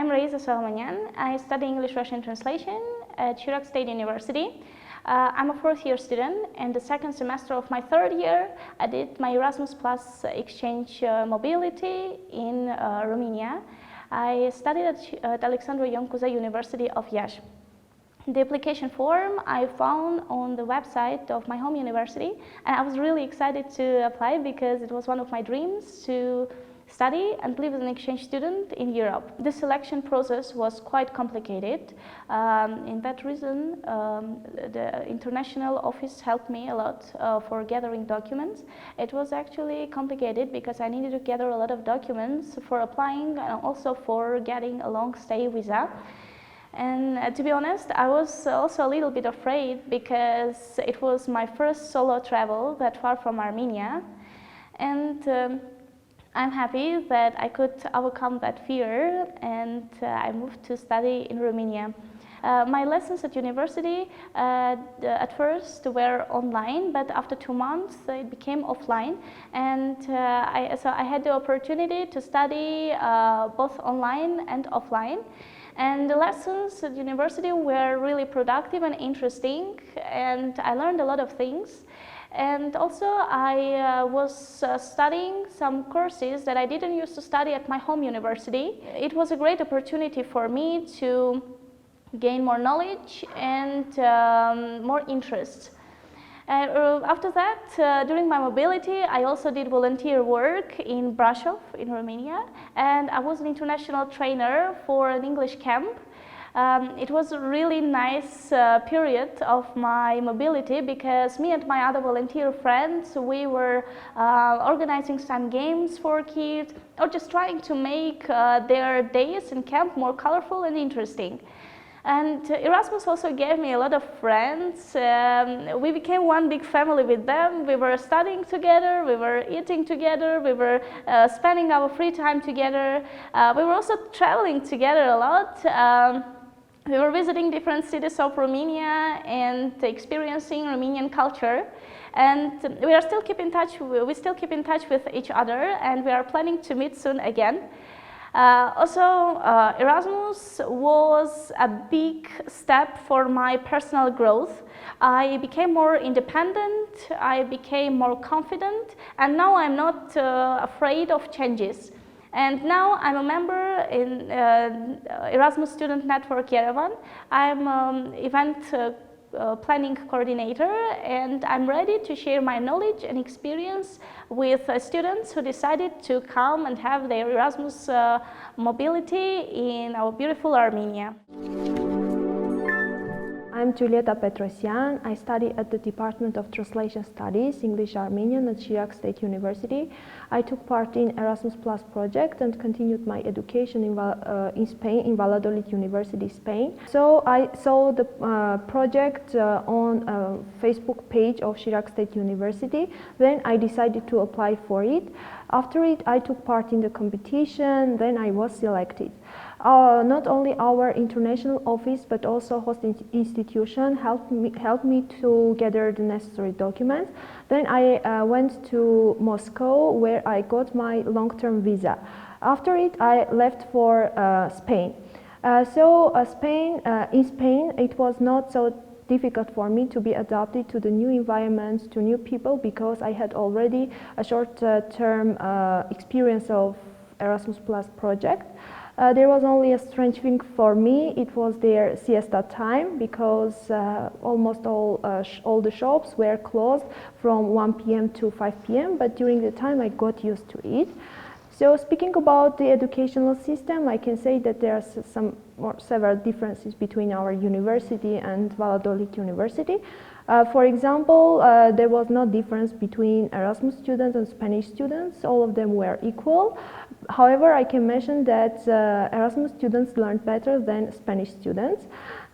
I'm Raisa Solomonian. I study English-Russian translation at Chirac State University. I'm a fourth-year student, and the second semester of my third year, I did my Erasmus Plus exchange mobility in Romania. I studied at Alexandru Ioan Cuza University of Iași. The application form I found on the website of my home university, and I was really excited to apply because it was one of my dreams to study and live as an exchange student in Europe. The selection process was quite complicated. In that reason, the international office helped me a lot for gathering documents. It was actually complicated because I needed to gather a lot of documents for applying and also for getting a long stay visa. And to be honest, I was also a little bit afraid because it was my first solo travel that far from Armenia. And I'm happy that I could overcome that fear, and I moved to study in Romania. My lessons at university at first were online, but after 2 months it became offline, and so I had the opportunity to study both online and offline. And the lessons at university were really productive and interesting, and I learned a lot of things. And also I was studying some courses that I didn't used to study at my home university. It was a great opportunity for me to gain more knowledge and more interest. After that, during my mobility, I also did volunteer work in Brașov, in Romania, and I was an international trainer for an English camp. It was a really nice period of my mobility because me and my other volunteer friends, we were organizing some games for kids or just trying to make their days in camp more colorful and interesting. And Erasmus also gave me a lot of friends. We became one big family with them. We were studying together, we were eating together, we were spending our free time together. We were also traveling together a lot. We were visiting different cities of Romania and experiencing Romanian culture. And we still keep in touch with each other, and we are planning to meet soon again. Erasmus was a big step for my personal growth. I became more independent, I became more confident, and now I'm not afraid of changes. And now I'm a member in Erasmus Student Network Yerevan. I'm event planning coordinator, and I'm ready to share my knowledge and experience with students who decided to come and have their Erasmus mobility in our beautiful Armenia. I'm Julieta Petrosian. I study at the Department of Translation Studies, English-Armenian at Chirac State University. I took part in Erasmus Plus project and continued my education in Spain, in Valladolid University, Spain. So I saw the project on a Facebook page of Chirac State University. Then I decided to apply for it. After it, I took part in the competition, then I was selected. Not only our international office, but also host institution helped me to gather the necessary documents. Then I went to Moscow, where I got my long-term visa. After it, I left for Spain. In Spain, it was not so difficult for me to be adapted to the new environment, to new people, because I had already a short-term experience of Erasmus Plus project. There was only a strange thing for me. It was their siesta time, because almost all the shops were closed from 1 p.m. to 5 p.m. But during the time, I got used to it. So speaking about the educational system, I can say that there are several differences between our university and Valladolid University. For example, there was no difference between Erasmus students and Spanish students. All of them were equal. However, I can mention that Erasmus students learned better than Spanish students.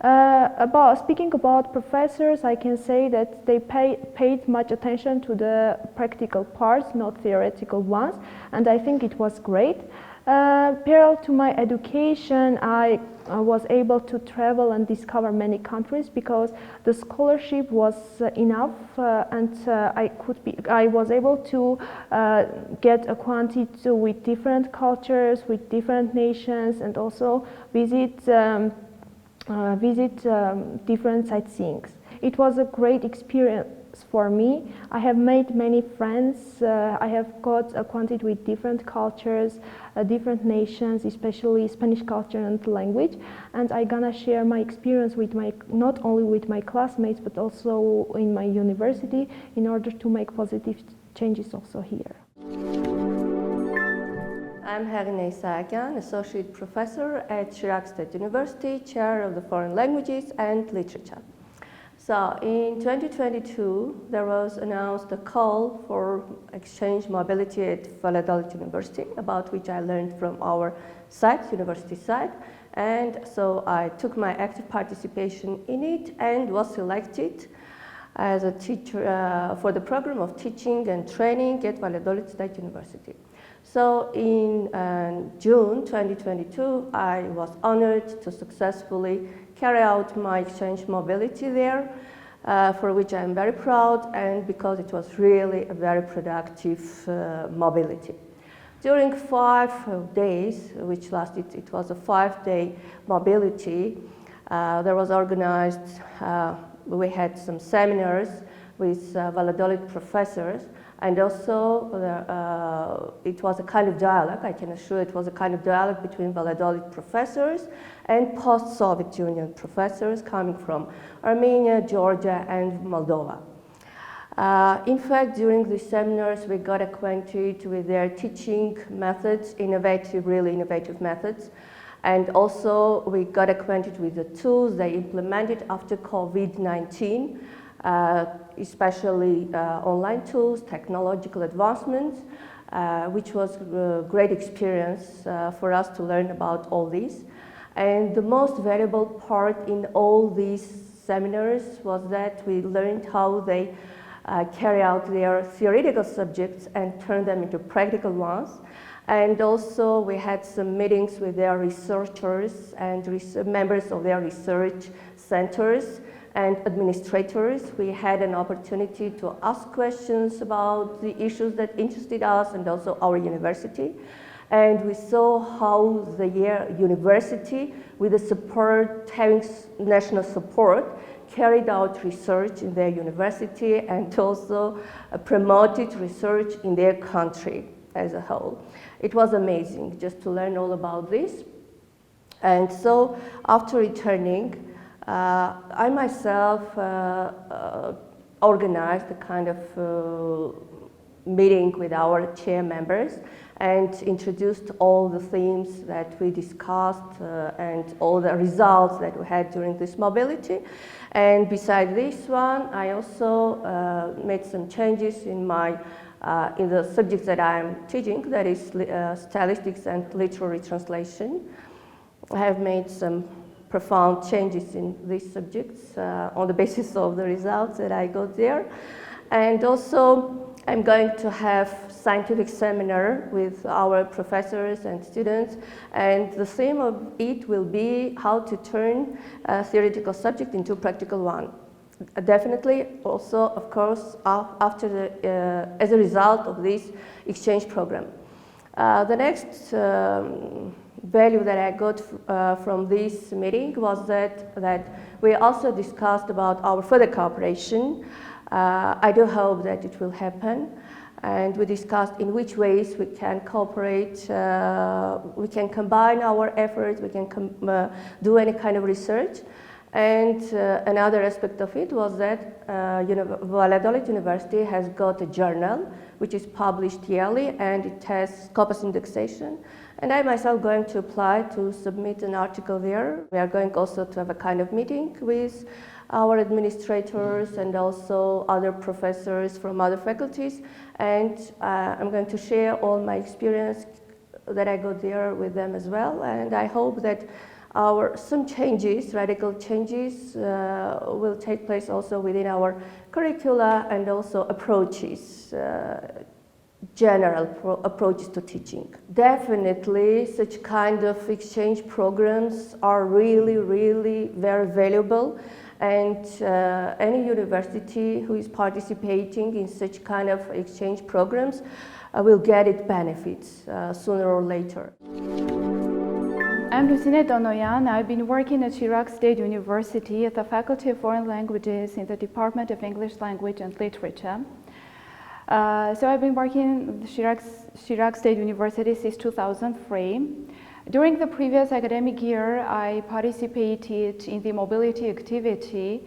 Speaking about professors, I can say that they paid much attention to the practical parts, not theoretical ones, and I think it was great. Parallel to my education, I was able to travel and discover many countries because the scholarship was enough, and I was able to get acquainted with different cultures, with different nations, and also visit different sightseeings. It was a great experience for me. I have made many friends. I have got acquainted with different cultures, different nations, especially Spanish culture and language. And I'm gonna share my experience with not only with my classmates, but also in my university in order to make positive changes also here. I'm Herine Isaacian, Associate Professor at Chirac State University, Chair of the Foreign Languages and Literature. So in 2022, there was announced a call for exchange mobility at Valladolid University, about which I learned from our site, university site. And so I took my active participation in it and was selected as a teacher for the program of teaching and training at Valladolid State University. So in June 2022, I was honored to successfully carry out my exchange mobility there, for which I'm very proud, and because it was really a very productive mobility. During 5 days, which lasted, it was a 5-day mobility, there was organized, we had some seminars with Valladolid professors, and also it was a kind of dialogue, I can assure it was a kind of dialogue between Valladolid professors and post-Soviet Union professors coming from Armenia, Georgia, and Moldova. In fact, during these seminars, we got acquainted with their teaching methods, really innovative methods, and also we got acquainted with the tools they implemented after COVID-19, especially online tools, technological advancements, which was a great experience for us to learn about all these. And the most valuable part in all these seminars was that we learned how they carry out their theoretical subjects and turn them into practical ones. And also we had some meetings with their researchers and members of their research centers and administrators. We had an opportunity to ask questions about the issues that interested us and also our university. And we saw how the university, with the support, having national support, carried out research in their university and also promoted research in their country as a whole. It was amazing just to learn all about this. And so after returning, I myself organized a kind of meeting with our chair members and introduced all the themes that we discussed and all the results that we had during this mobility. And beside this one, I also made some changes in the subjects that I'm teaching, that is stylistics and literary translation. I have made some profound changes in these subjects on the basis of the results that I got there. And also, I'm going to have scientific seminar with our professors and students, and the theme of it will be how to turn a theoretical subject into a practical one. Definitely, also, of course, as a result of this exchange program. The next value that I got from this meeting was that we also discussed about our further cooperation. I do hope that it will happen, and we discussed in which ways we can cooperate, we can combine our efforts, we can do any kind of research. And another aspect of it was that Valladolid University has got a journal which is published yearly, and it has Scopus indexation. And I myself going to apply to submit an article there. We are going also to have a kind of meeting with our administrators and also other professors from other faculties. And I'm going to share all my experience that I got there with them as well. And I hope that some changes, radical changes, will take place also within our curricula and also approaches, general approaches to teaching. Definitely, such kind of exchange programs are really very valuable, and any university who is participating in such kind of exchange programs will get its benefits sooner or later. I'm Lucine Donoyan. I've been working at Chirac State University at the Faculty of Foreign Languages in the Department of English Language and Literature. So I've been working at Chirac State University since 2003. During the previous academic year, I participated in the mobility activity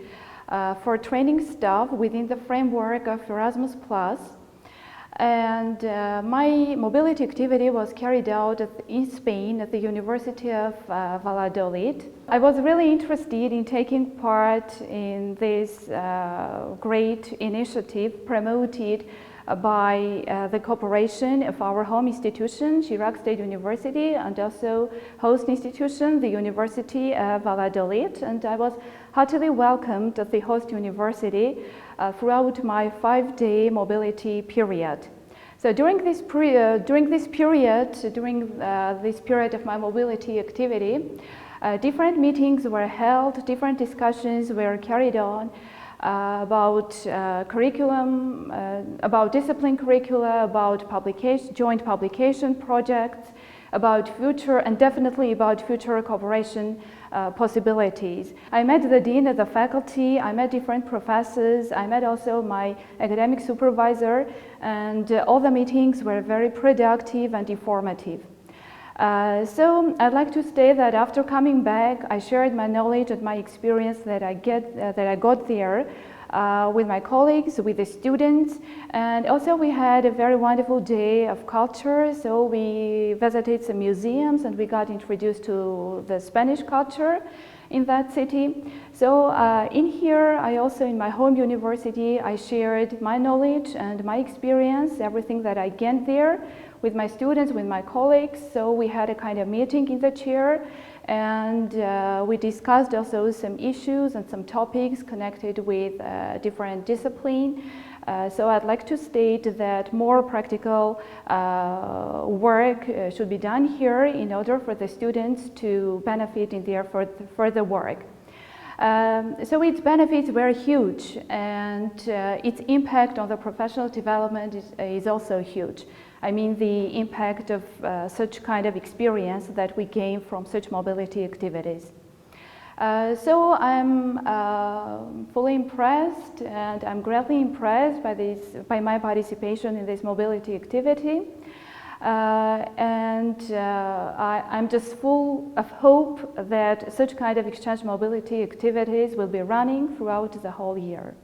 for training staff within the framework of Erasmus+. And my mobility activity was carried out in Spain at the University of Valladolid. I was really interested in taking part in this great initiative promoted by the cooperation of our home institution, Chirac State University, and also host institution, the University of Valladolid. And I was heartily welcomed at the host university throughout my 5-day mobility period. So during this period of my mobility activity, different meetings were held, different discussions were carried on about curriculum, about discipline curricula, about joint publication projects, about future, and definitely about future cooperation possibilities. I met the dean of the faculty, I met different professors, I met also my academic supervisor, and all the meetings were very productive and informative. So I'd like to say that after coming back, I shared my knowledge and my experience that I got there with my colleagues, with the students, and also we had a very wonderful day of culture. So we visited some museums and we got introduced to the Spanish culture in that city. So in here, I also in my home university, I shared my knowledge and my experience, everything that I gained there, with my students, with my colleagues. So we had a kind of meeting in the chair, and we discussed also some issues and some topics connected with different disciplines. So I'd like to state that more practical work should be done here in order for the students to benefit in their further work. So its benefits were huge, and its impact on the professional development is also huge. I mean the impact of such kind of experience that we gain from such mobility activities. So I'm fully impressed, and I'm greatly impressed by my participation in this mobility activity. I'm just full of hope that such kind of exchange mobility activities will be running throughout the whole year.